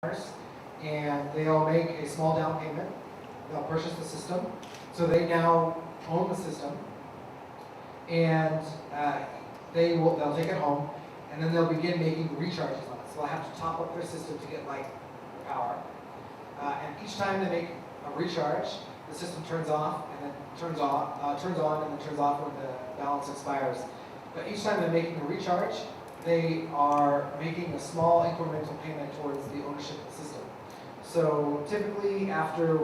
and they'll make a small down payment. They'll purchase the system, so they now own the system, and they'll take it home, and then they'll begin making recharges on it. So they'll have to top up their system to get light or power, and each time they make a recharge, the system turns off and then turns on and then turns off when the balance expires. But each time they're making a recharge, they are making a small incremental payment towards the ownership of the system. So typically after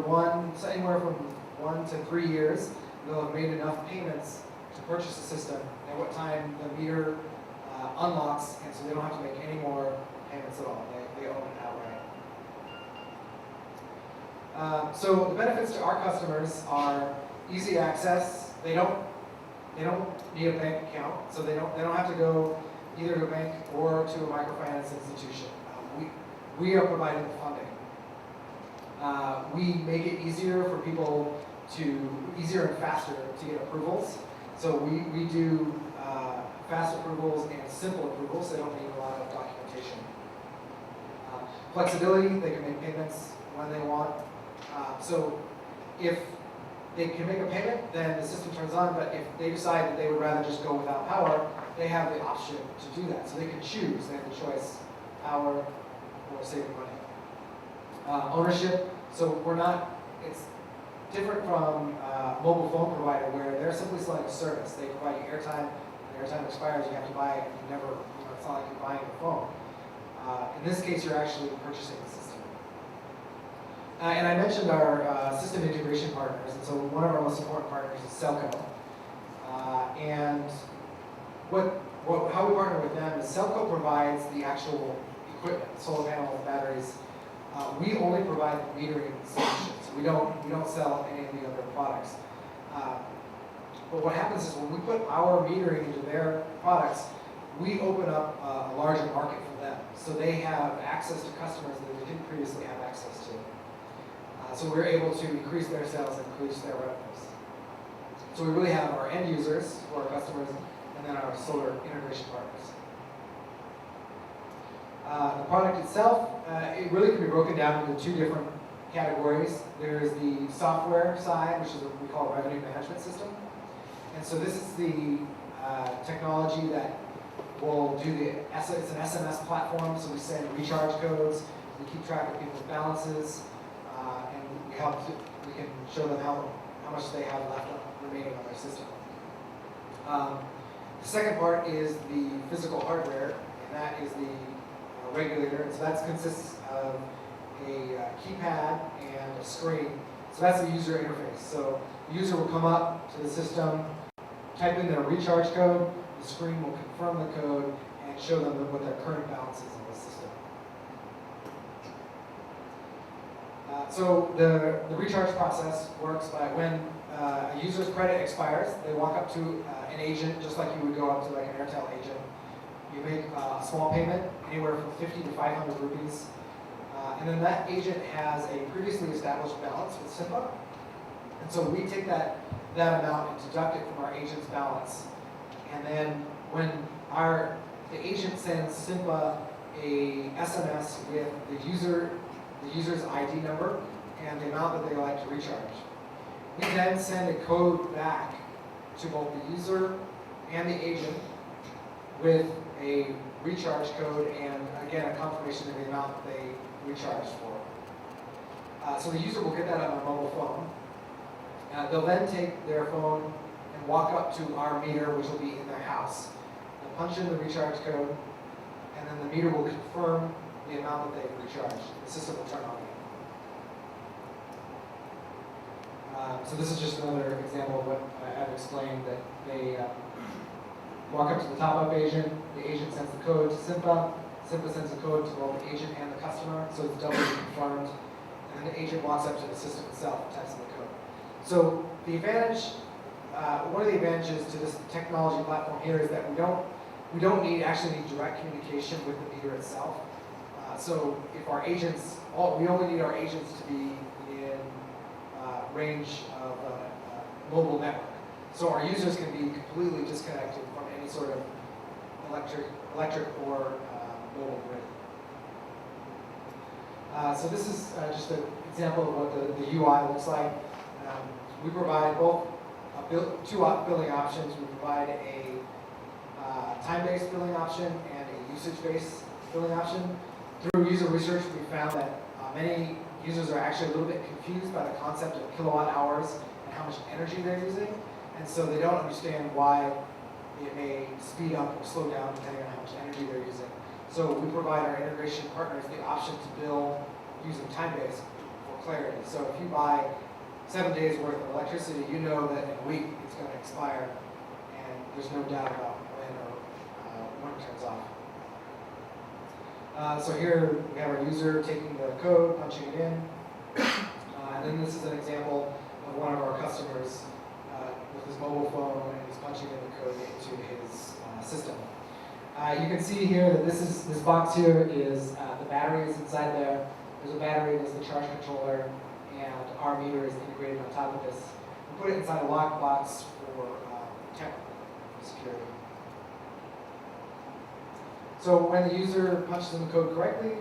anywhere from 1 to 3 years, they'll have made enough payments to purchase the system, at what time the meter unlocks, and so they don't have to make any more payments at all. They own it outright. So the benefits to our customers are easy access. They don't need a bank account, so they don't have to go either to a bank or to a microfinance institution. We are providing the funding. We make it easier for people easier and faster to get approvals. So we do fast approvals and simple approvals. They don't need a lot of documentation. Flexibility, they can make payments when they want. So if they can make a payment, then the system turns on, but if they decide that they would rather just go without power, they have the option to do that. So they can choose, they have the choice, power or saving money. Ownership, so it's different from a mobile phone provider where they're simply selling a service. They provide you airtime, when airtime expires, you have to buy it, and it's not like you're buying a phone. In this case, you're actually purchasing the system. And I mentioned our system integration partners, and so one of our most important partners is Selco. And how we partner with them is Selco provides the actual equipment, solar panels, batteries. We only provide the metering solutions. We don't sell any of the other products. But what happens is when we put our metering into their products, we open up a larger market for them. So they have access to customers that they didn't previously have access to. So we're able to increase their sales and increase their revenues. So we really have our end users, who are our customers, and then our solar integration partners. The product itself, it really can be broken down into 2 different categories. There's the software side, which is what we call a revenue management system. And so this is the technology that will do it's an SMS platform, so we send recharge codes, we keep track of people's balances, and we can show them how much they have left remaining on their system. The second part is the physical hardware, and that is the regulator. And so that consists of a keypad and a screen. So that's the user interface. So the user will come up to the system, type in their recharge code, the screen will confirm the code and show them what their current balance is in the system. So the recharge process works by when a user's credit expires, they walk up to an agent, just like you would go up to like an Airtel agent. You make a small payment, anywhere from 50 to 500 rupees, and then that agent has a previously established balance with SIMPA, and so we take that amount and deduct it from our agent's balance, and then when the agent sends SIMPA a SMS with the user's ID number and the amount that they like to recharge. We then send a code back to both the user and the agent with a recharge code and, again, a confirmation of the amount that they recharged for. So the user will get that on their mobile phone. They'll then take their phone and walk up to our meter, which will be in their house. They'll punch in the recharge code, and then the meter will confirm the amount that they've recharged. The system will turn on again. So this is just another example of what I've explained, that they walk up to the top-up agent, the agent sends the code to SIMPA, SIMPA sends the code to both the agent and the customer, so it's doubly confirmed, and then the agent walks up to the system itself and types in the code. So the advantage, one of the advantages to this technology platform here is that we don't actually need direct communication with the meter itself. So if our agents, we only need our agents to be in range of a mobile network. So our users can be completely disconnected from any sort of electric or mobile grid. So this is just an example of what the UI looks like. We provide both two billing options. We provide a time-based billing option and a usage-based billing option. Through user research, we found that many users are actually a little bit confused by the concept of kilowatt hours and how much energy they're using. And so they don't understand why it may speed up or slow down depending on how much energy they're using. So we provide our integration partners the option to bill using time-based for clarity. So if you buy 7 days worth of electricity, you know that in a week it's going to expire, and there's no doubt about when it turns off. So here we have our user taking the code, punching it in, and then this is an example of one of our customers with his mobile phone, and he's punching in the code into his system. You can see here that this box here is the battery is inside there. There's a battery, there's the charge controller, and our meter is integrated on top of this. We put it inside a lockbox for tech security. So when the user punches in the code correctly,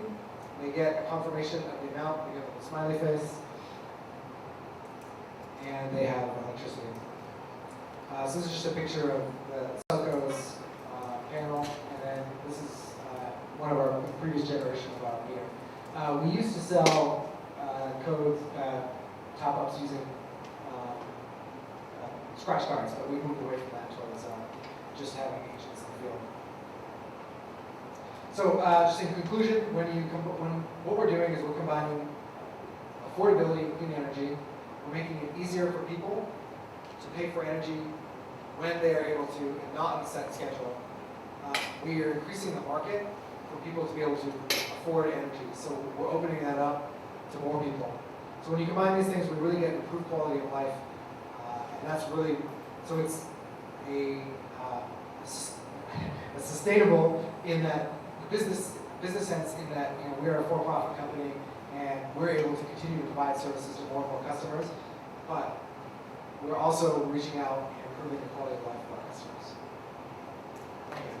they get a confirmation of the amount, they get a smiley face, and they have electricity. So this is just a picture of the Celco's panel, and then this is one of our previous generation of our meter. We used to sell code top-ups using scratch cards, but we moved away from that towards just having agents in the field. So just in conclusion, what we're doing is we're combining affordability with clean energy. We're making it easier for people to pay for energy when they are able to and not on a set schedule. We are increasing the market for people to be able to afford energy. So we're opening that up to more people. So when you combine these things, we really get improved quality of life. And that's really, so it's a sustainable in that business sense, in that we are a for-profit company and we're able to continue to provide services to more and more customers, but we're also reaching out and improving the quality of life for our customers. Thank you.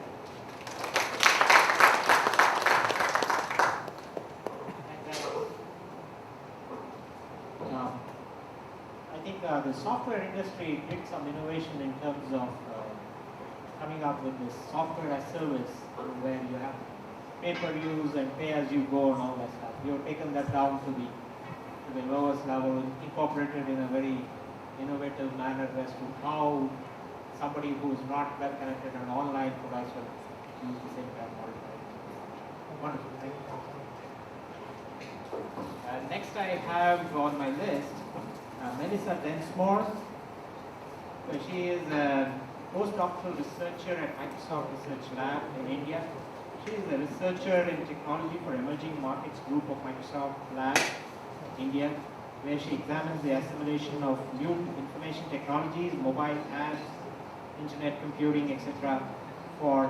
I think the software industry did some innovation in terms of coming up with this software as service, where you have pay per use and pay as you go and all that stuff. You have taken that down to the lowest level, incorporated in a very innovative manner as to how somebody who is not well connected and online could also use the same kind of model. Wonderful, thank you. Next I have on my list Melissa Densmore. So she is a postdoctoral researcher at Microsoft Research Lab in India. She is a researcher in technology for emerging markets group of Microsoft Lab, India, where she examines the assimilation of new information technologies, mobile apps, internet computing, etc. for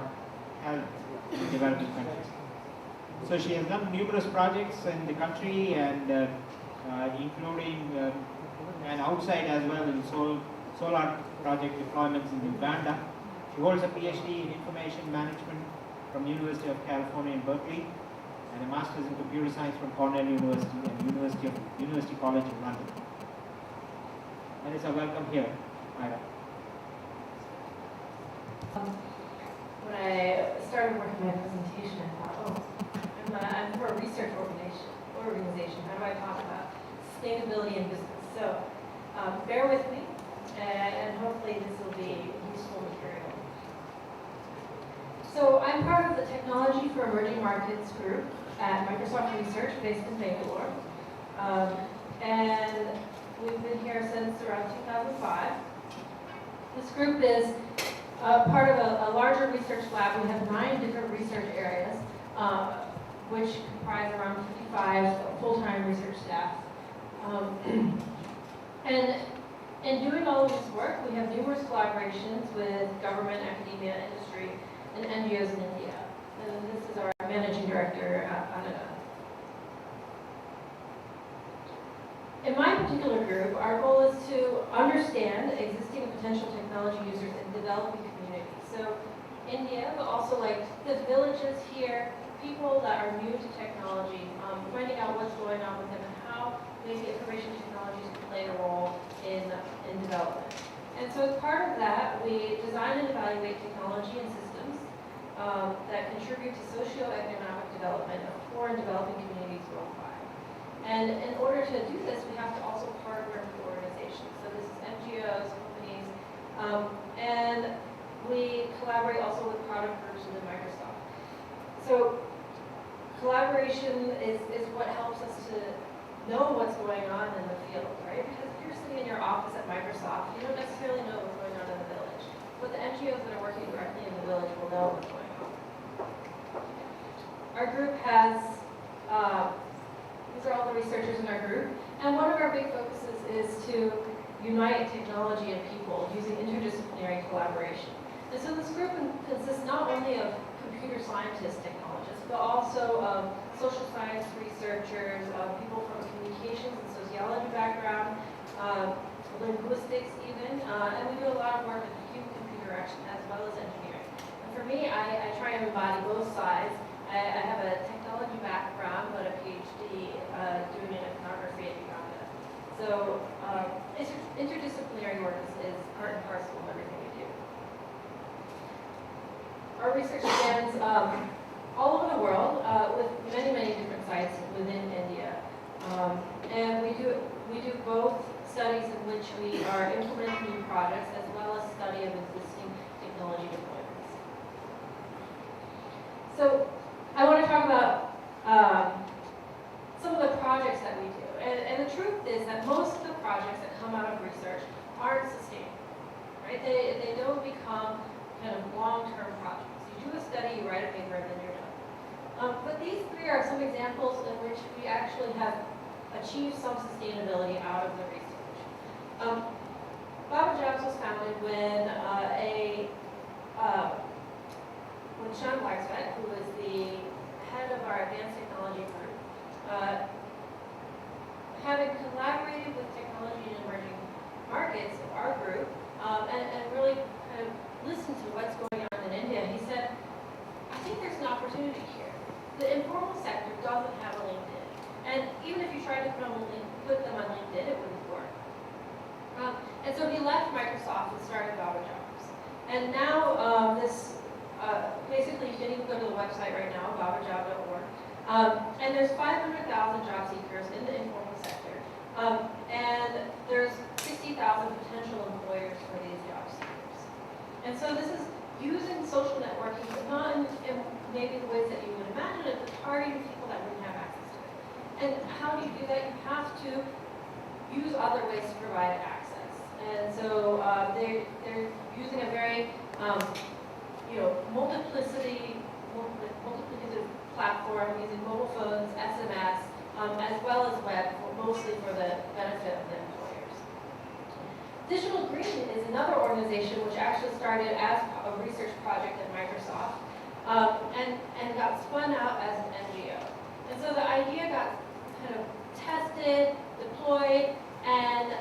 health in developing countries. So she has done numerous projects in the country and including and outside as well in solar project deployments in Uganda. She holds a PhD in information management from University of California in Berkeley and a master's in computer science from Cornell University and University College of London. Melissa, welcome here. MYRA. When I started working my presentation, I thought, I'm for a research organization. How do I talk about sustainability in business? So bear with me, and hopefully this will be useful material. So I'm part of the Technology for Emerging Markets group at Microsoft Research, based in Bangalore. And we've been here since around 2005. This group is part of a larger research lab. We have 9 different research areas, which comprise around 55 full-time research staff. And in doing all of this work, we have numerous collaborations with government, academia, industry, and NGOs in India. And this is our managing director, Ananda. In my particular group, our goal is to understand existing and potential technology users in developing communities. So India, but also like the villages here, people that are new to technology, finding out what's going on with them and how maybe information technologies can play a role in development. And so as part of that, we design and evaluate technology and systems that contribute to socioeconomic development of poor and developing communities worldwide. And in order to do this, we have to also partner with organizations. So this is NGOs, companies, and we collaborate also with product groups within Microsoft. So collaboration is what helps us to know what's going on in the field, right? Because if you're sitting in your office at Microsoft, you don't necessarily know what's going on in the village. But the NGOs that are working directly in the village will know what's going on. Our group has, these are all the researchers in our group, and one of our big focuses is to unite technology and people using interdisciplinary collaboration. And so this group consists not only of computer scientists, technologists, but also of social science researchers, people from a communications and sociology background, linguistics even, and we do a lot of work in human-computer interaction as well as engineering. And for me, I try and embody both sides. I have a technology background, but a PhD doing an ethnography at Uganda. So interdisciplinary work is part and parcel of everything we do. Our research spans all over the world with many, many different sites within India. And we do both studies in which we are implementing new projects as well as study of existing technology deployments. So I want to talk about some of the projects that we do. And the truth is that most of the projects that come out of research aren't sustainable, right? They don't become kind of long-term projects. You do a study, you write a paper, and then you're done. But these three are some examples in which we actually have achieved some sustainability out of the research. Baba Jobs was founded when Sean Blacksbeck, who was the head of our advanced technology group, having collaborated with technology and emerging markets, our group, and really kind of listened to what's going on in India, he said, I think there's an opportunity here. The informal sector doesn't have a LinkedIn. And even if you tried to put them on LinkedIn, it wouldn't work. And so he left Microsoft and started Baba Jobs. And now basically you can even go to the website right now, babajob.org. And there's 500,000 job seekers in the informal sector. And there's 60,000 potential employers for these job seekers. And so this is using social networking, but not in maybe the ways that you would imagine it, but targeting people that wouldn't have access to it. And how do you do that? You have to use other ways to provide access. And so they're using a very multiplicative platform, using mobile phones, SMS, as well as web, mostly for the benefit of the employers. Digital Green is another organization which actually started as a research project at Microsoft and got spun out as an NGO. And so the idea got kind of tested, deployed, and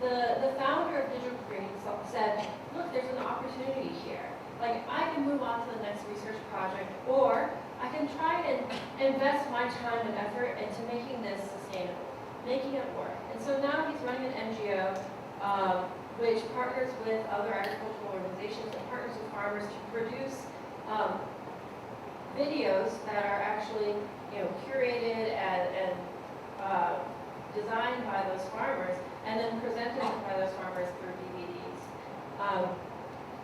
the founder of Digital Green said, look, there's an opportunity here. Like, I can move on to the next research project, or I can try and invest my time and effort into making this sustainable, making it work. And so now he's running an NGO which partners with other agricultural organizations and partners with farmers to produce videos that are actually curated and designed by those farmers and then presented by those farmers through DVDs.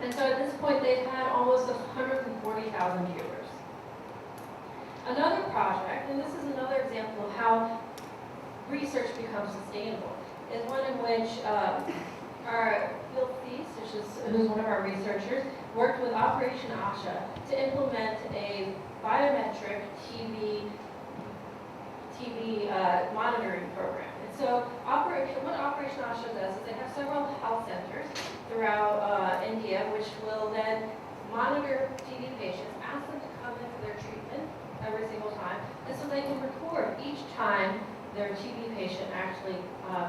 And so at this point they've had almost 140,000 viewers. Another project, and this is another example of how research becomes sustainable, is one in which our Bill Thies, who's one of our researchers, worked with Operation ASHA to implement a biometric TB monitoring program. And so what Operation ASHA does is they have several health centers throughout India, which will then monitor TB patients, ask them to come in for their treatment every single time, and so they can record each time their TB patient actually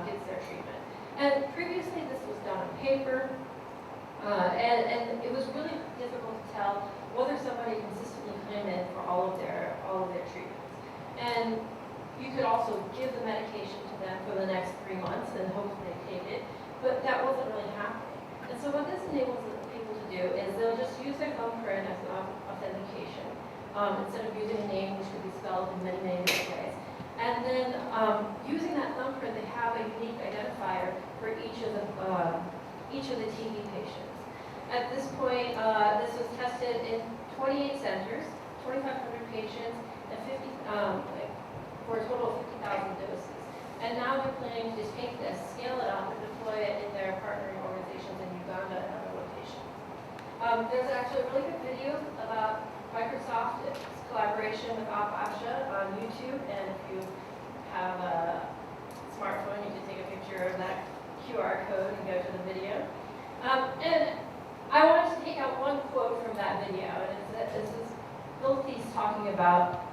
gets their treatment. And previously this was done on paper, And it was really difficult to tell whether somebody consistently came in for all of their treatments. And you could also give the medication to them for the next 3 months and hope they take it, but that wasn't really happening. And so what this enables people to do is they'll just use their thumbprint as an authentication, instead of using a name which could be spelled in many, many different ways. And then using that thumbprint, they have a unique identifier for each of the TB patients. At this point, this was tested in 28 centers, 2,500 patients, and for a total of 50,000 doses. And now they're planning to just take this, scale it up, and deploy it in their partnering organizations in Uganda and other locations. There's actually a really good video about Microsoft's collaboration with Asha on YouTube, and if you have a smartphone, you can take a picture of that QR code and go to the video. And I wanted to take out one quote from that video, and it's that this is Bill Thies talking about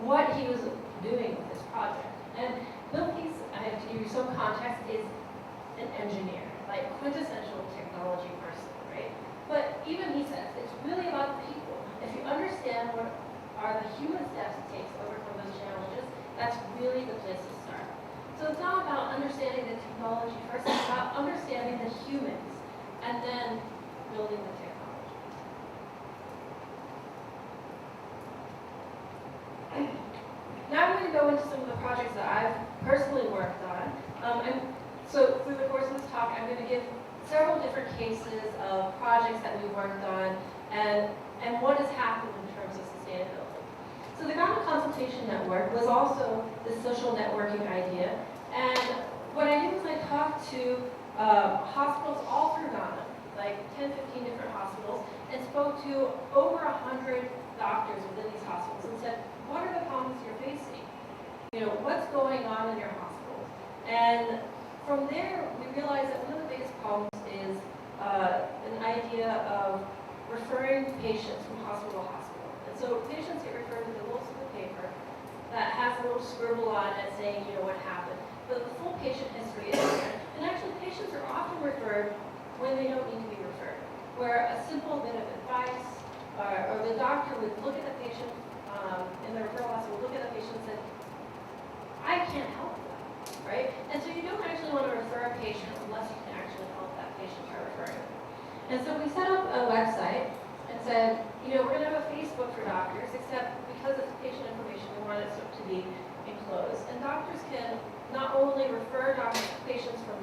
what he was doing with this project. And Bill Thies, I have to give you some context, is an engineer, like quintessential technology person, right? But even he says it's really about the people. If you understand what are the human steps it takes to overcome those challenges, that's really the place to start. So it's not about understanding the technology first, it's about understanding the humans and then building the technology. Now I'm going to go into some of the projects that I've personally worked on. And so through the course of this talk, I'm going to give several different cases of projects that we've worked on and what has happened in terms of sustainability. So the Ghana Consultation Network was also the social networking idea. And what I did was I talked to hospitals all through Ghana, like 10, 15 different hospitals, and spoke to over 100 doctors within these hospitals and said, what are the problems you're facing? You know, what's going on in your hospital? And from there, we realized that one of the biggest problems is an idea of referring patients from hospital to hospital. And so patients get referred to the little slip of paper that has a little scribble on it saying, you know, what happened. But the full patient history is there. And actually, patients are often referred when they don't need to be referred, where a simple bit of advice or the doctor would look at the patient in the referral hospital, look at the patient and say, I can't help them, right? And so you don't actually want to refer a patient unless you can actually help that patient by referring them. And so we set up a website and said, you know, we're going to have a Facebook for doctors, except because it's patient information, we want it to be enclosed. And doctors can not only refer patients from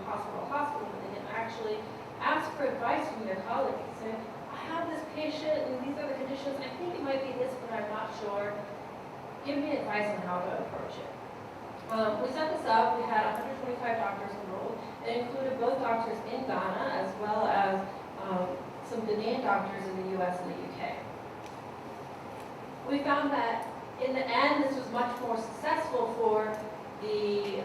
hospital to hospital, but they can actually ask for advice from their colleagues. Say, I have this patient and these are the conditions. I think it might be this, but I'm not sure. Give me advice on how to approach it. We set this up. We had 125 doctors enrolled. It included both doctors in Ghana as well as some Ghanaian doctors in the US and the UK. We found that in the end, this was much more successful for the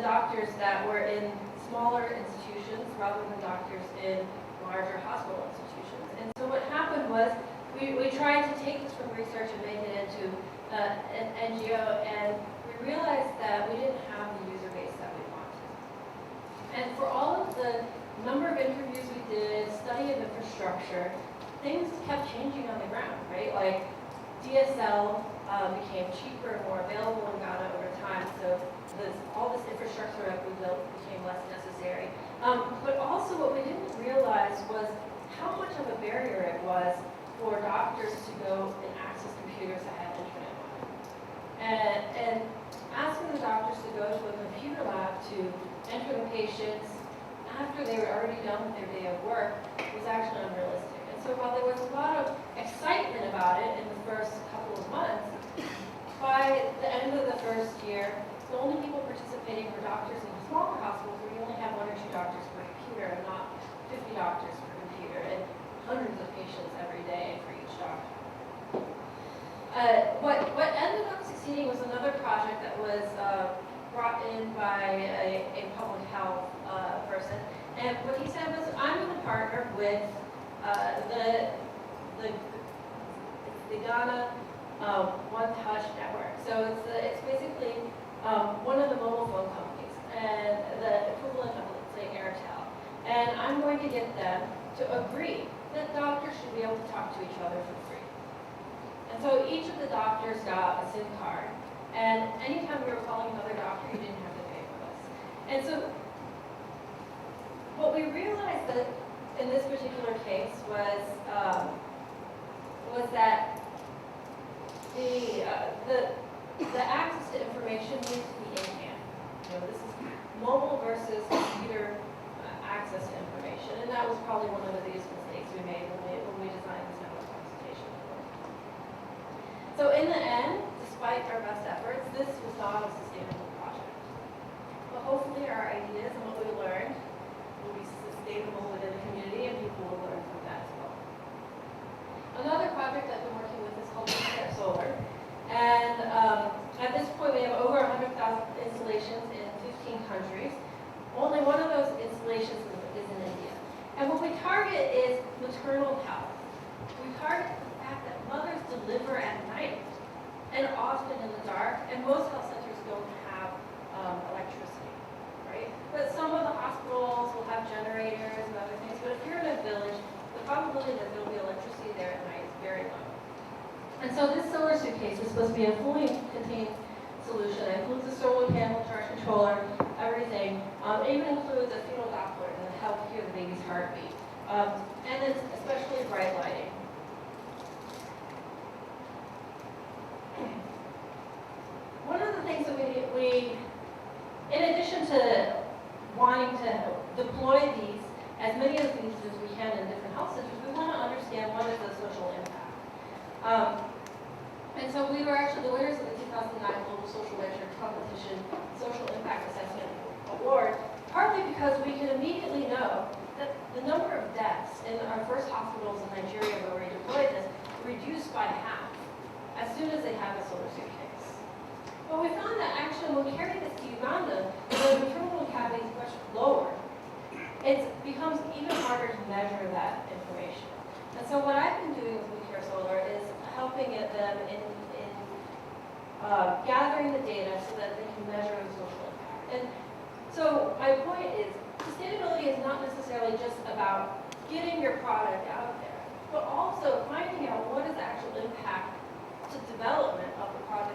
doctors that were in smaller institutions rather than doctors in larger hospital institutions. And so what happened was we tried to take this from research and make it into an NGO, and we realized that we didn't have the user base that we wanted. And for all of the number of interviews we did, study of infrastructure, things kept changing on the ground, right? Like DSL became cheaper and more available in Ghana over time, so all this infrastructure that we built became less necessary. But also what we didn't realize was how much of a barrier it was for doctors to go and access computers that had internet on it. And asking the doctors to go to a computer lab to enter the patients after they were already done with their day of work was actually unrealistic. And so while there was a lot of excitement about it in the first couple of months, by the end of the first year, the only people participating were doctors in smaller hospitals where you only have 1 or 2 doctors per computer and not 50 doctors per computer and hundreds of patients every day for each doctor. What ended up succeeding was another project that was brought in by a public health person. And what he said was, I'm going to partner with the Ghana One Touch Network. So it's basically one of the mobile phone companies, and the equivalent of, let's say, Airtel. And I'm going to get them to agree that doctors should be able to talk to each other for free. And so each of the doctors got a SIM card, and anytime we were calling another doctor, you didn't have to pay for this. And so what we realized that in this particular case was that the access to information needs to be in hand. You know, this is mobile versus computer access to information, and that was probably one of the biggest mistakes we made when we designed this network consultation. So in the end, despite our best efforts, this was not a sustainable project. But hopefully our ideas and what we learned will be sustainable within the community, and people will learn from that as well. Another project I've been working with is called MYRA Solar. And at this point, we have over 100,000 installations in 15 countries. Only one of those installations is in India. And what we target is maternal health. We target the fact that mothers deliver at night and often in the dark, and most health centers don't have electricity, right? But some of the hospitals will have generators and other things, but if you're in a village, the probability that there will be electricity there at night is very low. And so this solar suitcase is supposed to be a fully contained solution. It includes a solar panel, charge controller, everything. It even includes a fetal Doppler to help hear the baby's heartbeat. And it's especially bright lighting. One of the things that we in addition to wanting to deploy these, as many of these as we can in different health centers, we want to understand what is the social impact. And so we were actually the winners of the 2009 Global Social Venture Competition Social Impact Assessment Award, partly because we could immediately know that the number of deaths in our first hospitals in Nigeria where we deployed this reduced by half as soon as they had the solar suitcase. But we found that actually when we carried this to Uganda, the maternal mortality is much lower. It becomes even harder to measure that information. And so what I've been doing with WeCare Solar is helping them in gathering the data so that they can measure the social impact. And so my point is, sustainability is not necessarily just about getting your product out there, but also finding out what is the actual impact to development of the product